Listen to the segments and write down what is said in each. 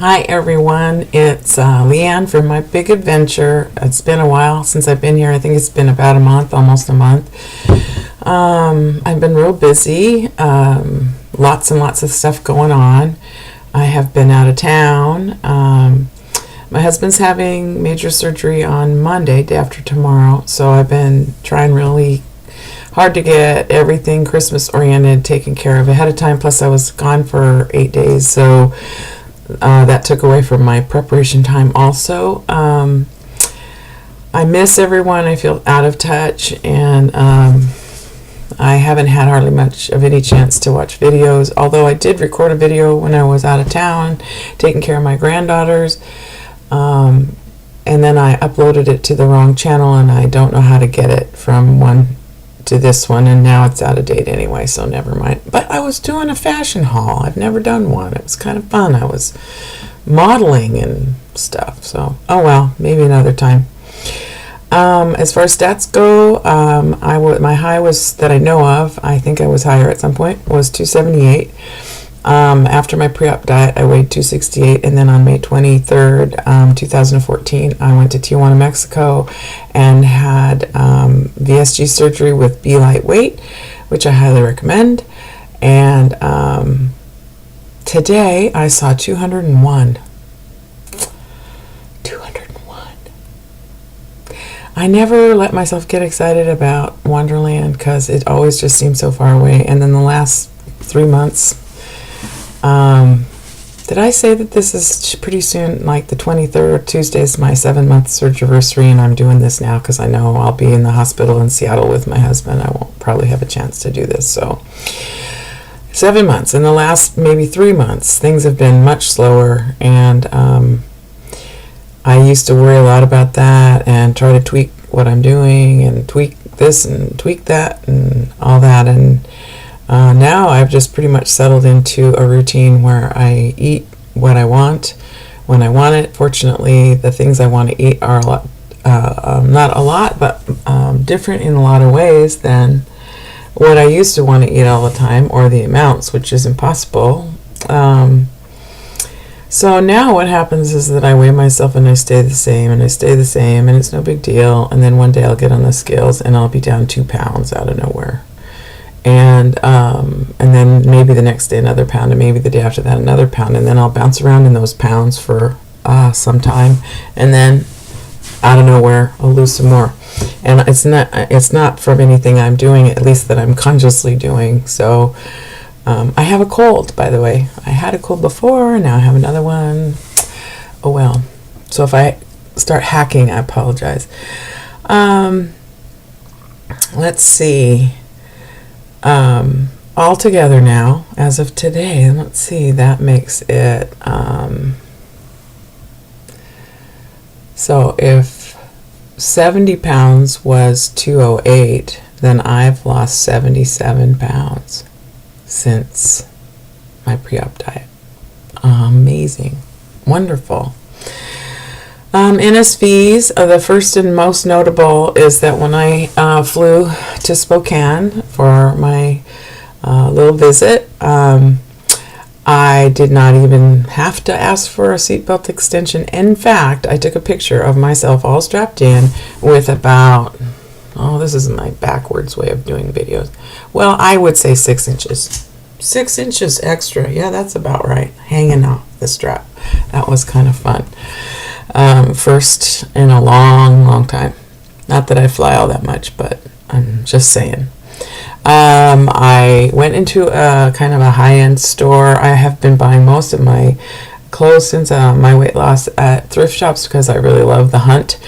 Hi everyone, it's Leanne from My Big Adventure. It's been a while since I've been here. I think it's been about a month, almost a month. I've been real busy, lots and lots of stuff going on. I have been out of town. My husband's having major surgery on Monday, day after tomorrow, so I've been trying really hard to get everything Christmas oriented taken care of ahead of time. Plus I was gone for 8 days, so that took away from my preparation time also. I miss everyone. I feel out of touch, and I haven't had hardly much of any chance to watch videos, although I did record a video when I was out of town taking care of my granddaughters, and then I uploaded it to the wrong channel, and I don't know how to get it from one to this one, and now it's out of date anyway, so never mind. But I was doing a fashion haul. I've never done one. It was kind of fun. I was modeling and stuff, so oh well, maybe another time. As far as stats go, my high was, that I know of, I think I was higher at some point, was 278. After my pre-op diet, I weighed 268, and then on May 23rd, 2014, I went to Tijuana, Mexico, and had VSG surgery with Be Lightweight, which I highly recommend. And today, I saw 201. 201. I never let myself get excited about Wonderland because it always just seems so far away. And then the last 3 months, did I say that this is pretty soon, like the 23rd, Tuesday is my 7-month SURGIVERSARY, and I'm doing this now because I know I'll be in the hospital in Seattle with my husband. I won't probably have a chance to do this, so 7 months. In the last maybe 3 months, things have been much slower, and I used to worry a lot about that and try to tweak what I'm doing and tweak this and tweak that and all that, and now I've just pretty much settled into a routine where I eat what I want when I want it. Fortunately, the things I want to eat are a lot, not a lot, but different in a lot of ways than what I used to want to eat all the time, or the amounts, which is impossible. So now what happens is that I weigh myself and I stay the same and I stay the same, and it's no big deal. And then one day I'll get on the scales and I'll be down 2 pounds out of nowhere. And then maybe the next day another pound, and maybe the day after that another pound, and then I'll bounce around in those pounds for some time, and then out of nowhere I'll lose some more. And it's not from anything I'm doing, at least that I'm consciously doing. So I have a cold, by the way. I had a cold before, now I have another one. Oh well. So if I start hacking, I apologize. Let's see. All together now, as of today, let's see, that makes it, so if 70 pounds was 208, then I've lost 77 pounds since my pre-op diet. Amazing. Wonderful. NSVs, the first and most notable is that when I flew to Spokane for my little visit, I did not even have to ask for a seatbelt extension. In fact, I took a picture of myself all strapped in with about, this is my backwards way of doing videos. Well, I would say 6 inches. 6 inches extra. Yeah, that's about right. Hanging off the strap. That was kind of fun. First in a long, long time. Not that I fly all that much, but I'm just saying. I went into a kind of a high-end store. I have been buying most of my clothes since my weight loss at thrift shops because I really love the hunt.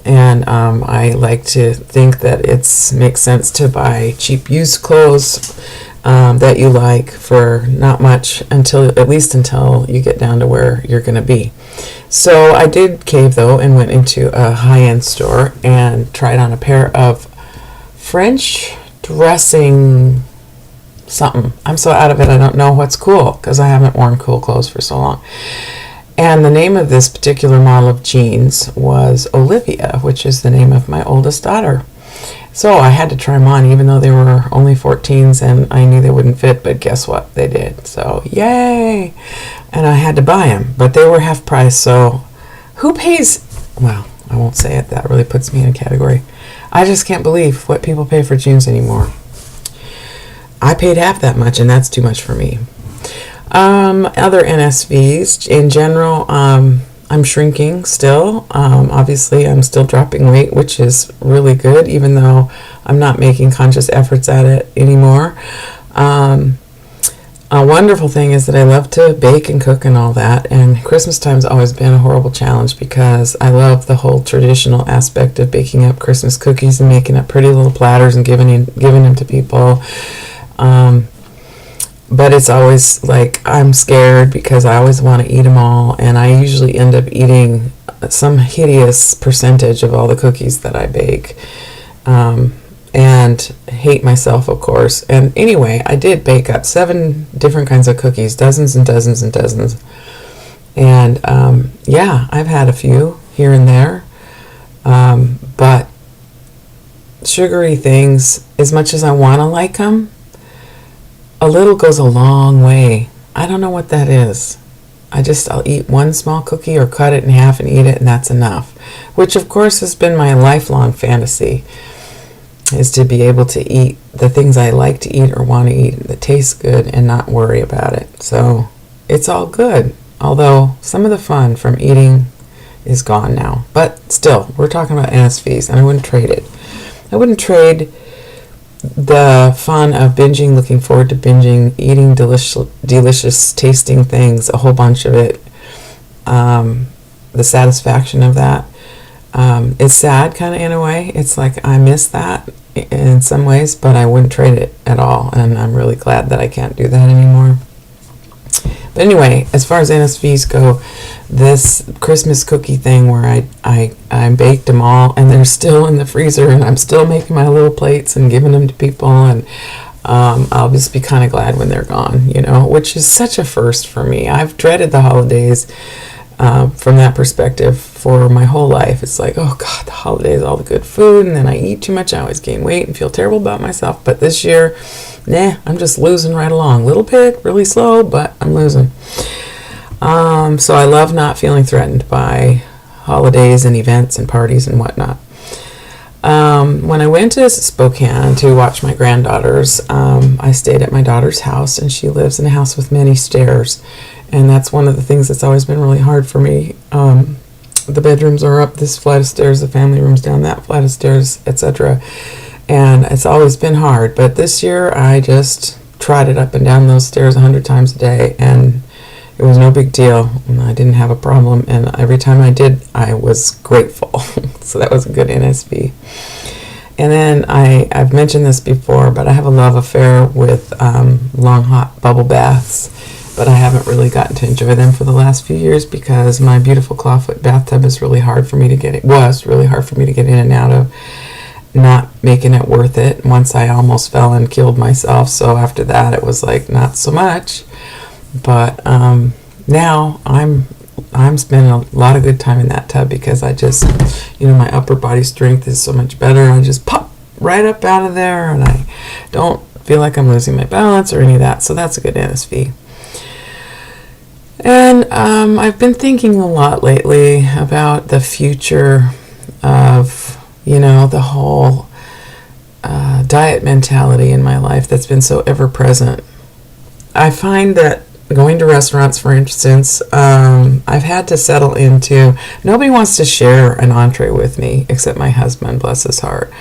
And I like to think that it makes sense to buy cheap used clothes that you like for not much, at least until you get down to where you're going to be. So I did cave though and went into a high-end store and tried on a pair of French dressing something. I'm so out of it I don't know what's cool because I haven't worn cool clothes for so long. And the name of this particular model of jeans was Olivia, which is the name of my oldest daughter. So I had to try them on, even though they were only 14s and I knew they wouldn't fit, but guess what? They did. So yay! and I had to buy them, but they were half price. So who pays? Well, I won't say it. That really puts me in a category. I just can't believe what people pay for jeans anymore. I paid half that much, and that's too much for me. Other NSVs in general, I'm shrinking still. Obviously, I'm still dropping weight, which is really good, even though I'm not making conscious efforts at it anymore. A wonderful thing is that I love to bake and cook and all that, and Christmas time's always been a horrible challenge because I love the whole traditional aspect of baking up Christmas cookies and making up pretty little platters and giving them to people. But it's always like I'm scared because I always want to eat them all, and I usually end up eating some hideous percentage of all the cookies that I bake, and hate myself, of course. And anyway, I did bake up 7 different kinds of cookies, dozens and dozens and dozens, and yeah, I've had a few here and there, but sugary things, as much as I want to like them, a little goes a long way. I don't know what that is. I'll eat one small cookie or cut it in half and eat it, and that's enough. Which, of course, has been my lifelong fantasy, is to be able to eat the things I like to eat or want to eat that taste good and not worry about it. So it's all good. Although some of the fun from eating is gone now. But still, we're talking about NSVs, and I wouldn't trade it. I wouldn't trade the fun of binging, looking forward to binging, eating delicious tasting things, a whole bunch of it, the satisfaction of that. It's sad kind of in a way. It's like I miss that in some ways, but I wouldn't trade it at all, and I'm really glad that I can't do that anymore. But anyway, as far as NSVs go, this Christmas cookie thing where I baked them all, and they're still in the freezer, and I'm still making my little plates and giving them to people, and I'll just be kind of glad when they're gone, which is such a first for me. I've dreaded the holidays from that perspective for my whole life. It's like, oh God, the holidays, all the good food, and then I eat too much, I always gain weight and feel terrible about myself. But this year, I'm just losing right along. Little bit, really slow, but I'm losing. So I love not feeling threatened by holidays and events and parties and whatnot. When I went to Spokane to watch my granddaughters, I stayed at my daughter's house, and she lives in a house with many stairs. And that's one of the things that's always been really hard for me. The bedrooms are up this flight of stairs, the family room's down that flight of stairs, etc. And it's always been hard. But this year, I just trotted up and down those stairs 100 times a day, and it was no big deal. And I didn't have a problem. And every time I did, I was grateful. So that was a good NSV. And then I've mentioned this before, but I have a love affair with long hot bubble baths. But I haven't really gotten to enjoy them for the last few years because my beautiful clawfoot bathtub is really hard for me to get. It was really hard for me to get in and out of, not making it worth it. Once I almost fell and killed myself, so after that it was like not so much. But now I'm spending a lot of good time in that tub because I just, my upper body strength is so much better. I just pop right up out of there, and I don't feel like I'm losing my balance or any of that. So that's a good NSV. And I've been thinking a lot lately about the future of, the whole diet mentality in my life that's been so ever present. I find that going to restaurants, for instance, I've had to settle into, nobody wants to share an entree with me except my husband, bless his heart.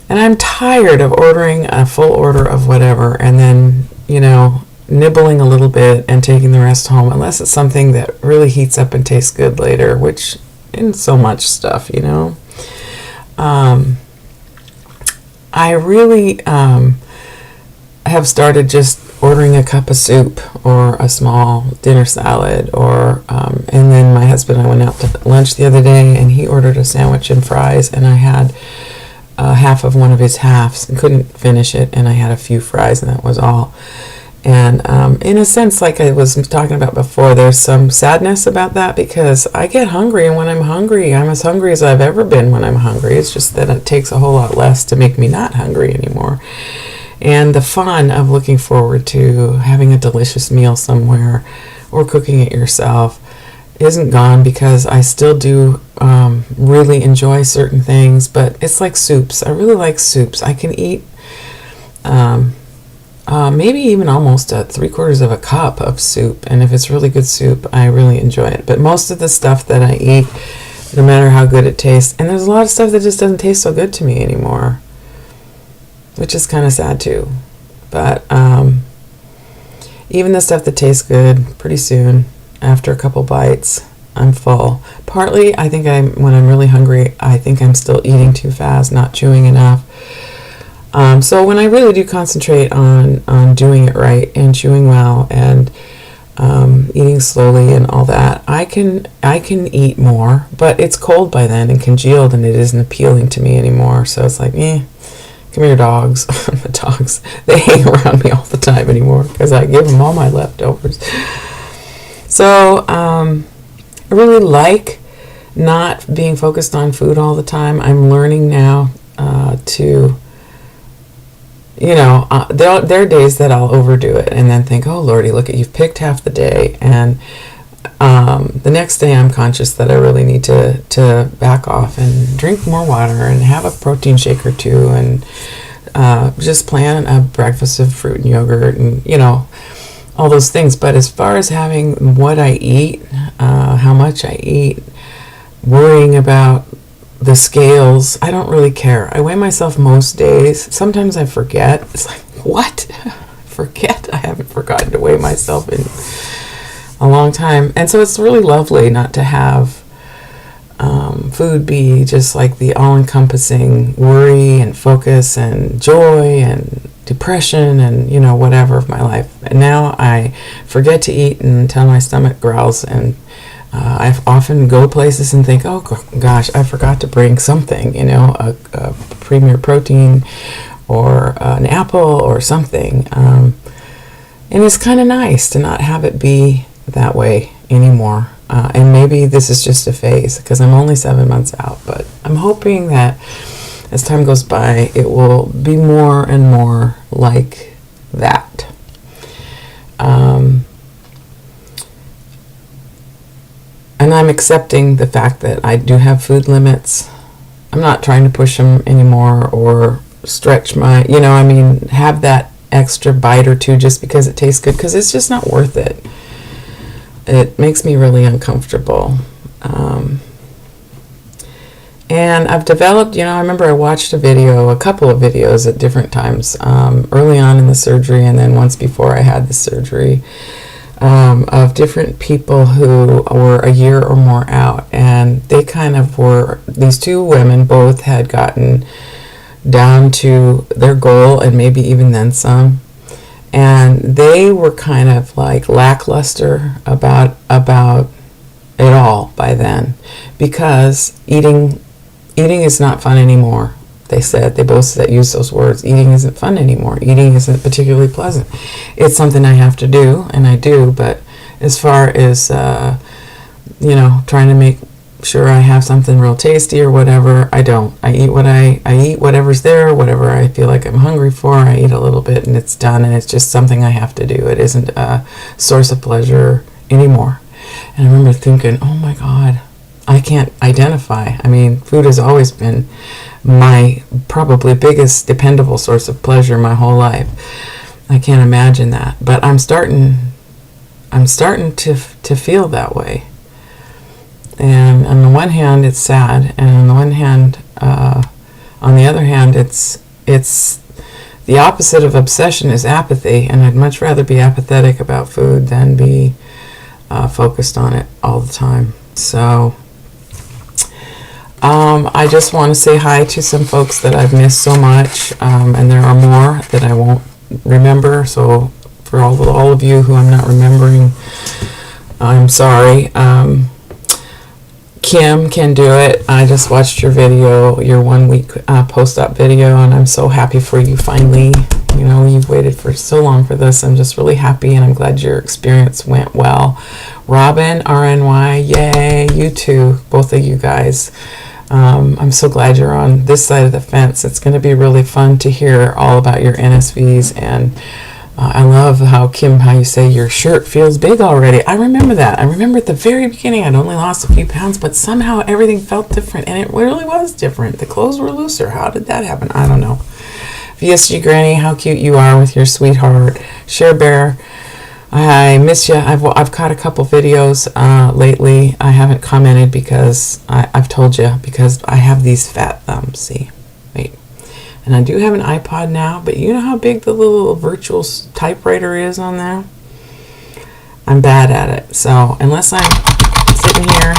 And I'm tired of ordering a full order of whatever and then, nibbling a little bit and taking the rest home, unless it's something that really heats up and tastes good later, which in so much stuff, I really have started just ordering a cup of soup or a small dinner salad, or and then my husband and I went out to lunch the other day, and he ordered a sandwich and fries, and I had half of one of his halves and couldn't finish it, and I had a few fries, and that was all. And in a sense, like I was talking about before, there's some sadness about that because I get hungry, and when I'm hungry, I'm as hungry as I've ever been when I'm hungry. It's just that it takes a whole lot less to make me not hungry anymore. And the fun of looking forward to having a delicious meal somewhere or cooking it yourself isn't gone, because I still do really enjoy certain things, but it's like soups. I really like soups. I can eat maybe even almost 3/4 of a cup of soup, and if it's really good soup, I really enjoy it. But most of the stuff that I eat, no matter how good it tastes, and there's a lot of stuff that just doesn't taste so good to me anymore, which is kind of sad too. But even the stuff that tastes good, pretty soon, after a couple bites, I'm full. Partly, I think when I'm really hungry, I think I'm still eating too fast, not chewing enough. So when I really do concentrate on doing it right and chewing well and eating slowly and all that, I can eat more, but it's cold by then and congealed, and it isn't appealing to me anymore. So it's like, come here, dogs. The dogs, they hang around me all the time anymore because I give them all my leftovers. So I really like not being focused on food all the time. I'm learning now to, there are days that I'll overdo it and then think, oh Lordy, look at, you've picked half the day, and the next day I'm conscious that I really need to back off and drink more water and have a protein shake or two, and just plan a breakfast of fruit and yogurt and all those things. But as far as having what I eat, how much I eat, worrying about the scales, I don't really care. I weigh myself most days. Sometimes I forget. It's like, what? Forget? I haven't forgotten to weigh myself in a long time. And so it's really lovely not to have food be just like the all-encompassing worry and focus and joy and depression and whatever of my life. And now I forget to eat until my stomach growls, and I often go places and think, oh gosh, I forgot to bring something, a premier protein or an apple or something. And it's kind of nice to not have it be that way anymore. And maybe this is just a phase because I'm only 7 months out, but I'm hoping that as time goes by, it will be more and more like that. And I'm accepting the fact that I do have food limits. I'm not trying to push them anymore or stretch my, have that extra bite or two just because it tastes good, because it's just not worth it. It makes me really uncomfortable. And I've developed, I remember I watched a couple of videos at different times, early on in the surgery and then once before I had the surgery, of different people who were a year or more out, and they kind of were, these two women both had gotten down to their goal and maybe even then some, and they were kind of like lackluster about it all by then, because eating is not fun anymore. They both used those words. Eating isn't fun anymore. Eating isn't particularly pleasant. It's something I have to do, and I do, but as far as, trying to make sure I have something real tasty or whatever, I don't. I eat whatever's there, whatever I feel like I'm hungry for. I eat a little bit and it's done, and it's just something I have to do. It isn't a source of pleasure anymore. And I remember thinking, oh my God, I can't identify. I mean, food has always been my probably biggest dependable source of pleasure my whole life. I can't imagine that, but I'm starting to feel that way. And on the one hand, it's sad, and on the one hand, on the other hand, it's the opposite of obsession is apathy, and I'd much rather be apathetic about food than be focused on it all the time. So I just want to say hi to some folks that I've missed so much, and there are more that I won't remember. So for all of you who I'm not remembering, I'm sorry. Kim can do it. I just watched your video, your 1 week post-op video, and I'm so happy for you finally. You've waited for so long for this. I'm just really happy, and I'm glad your experience went well. Robin, RNY, yay, you too, both of you guys. I'm so glad you're on this side of the fence. It's going to be really fun to hear all about your NSVs and I love how you say your shirt feels big already. I remember that. I remember at the very beginning I'd only lost a few pounds, but somehow everything felt different, and it really was different. The clothes were looser. How did that happen? I don't know. VSG Granny, how cute you are with your sweetheart. Share Bear, I miss you. I've caught a couple videos lately. I haven't commented because I've told you, because I have these fat thumbs. See, wait. And I do have an iPod now, but you know how big the little virtual typewriter is on there? I'm bad at it. So unless I'm sitting here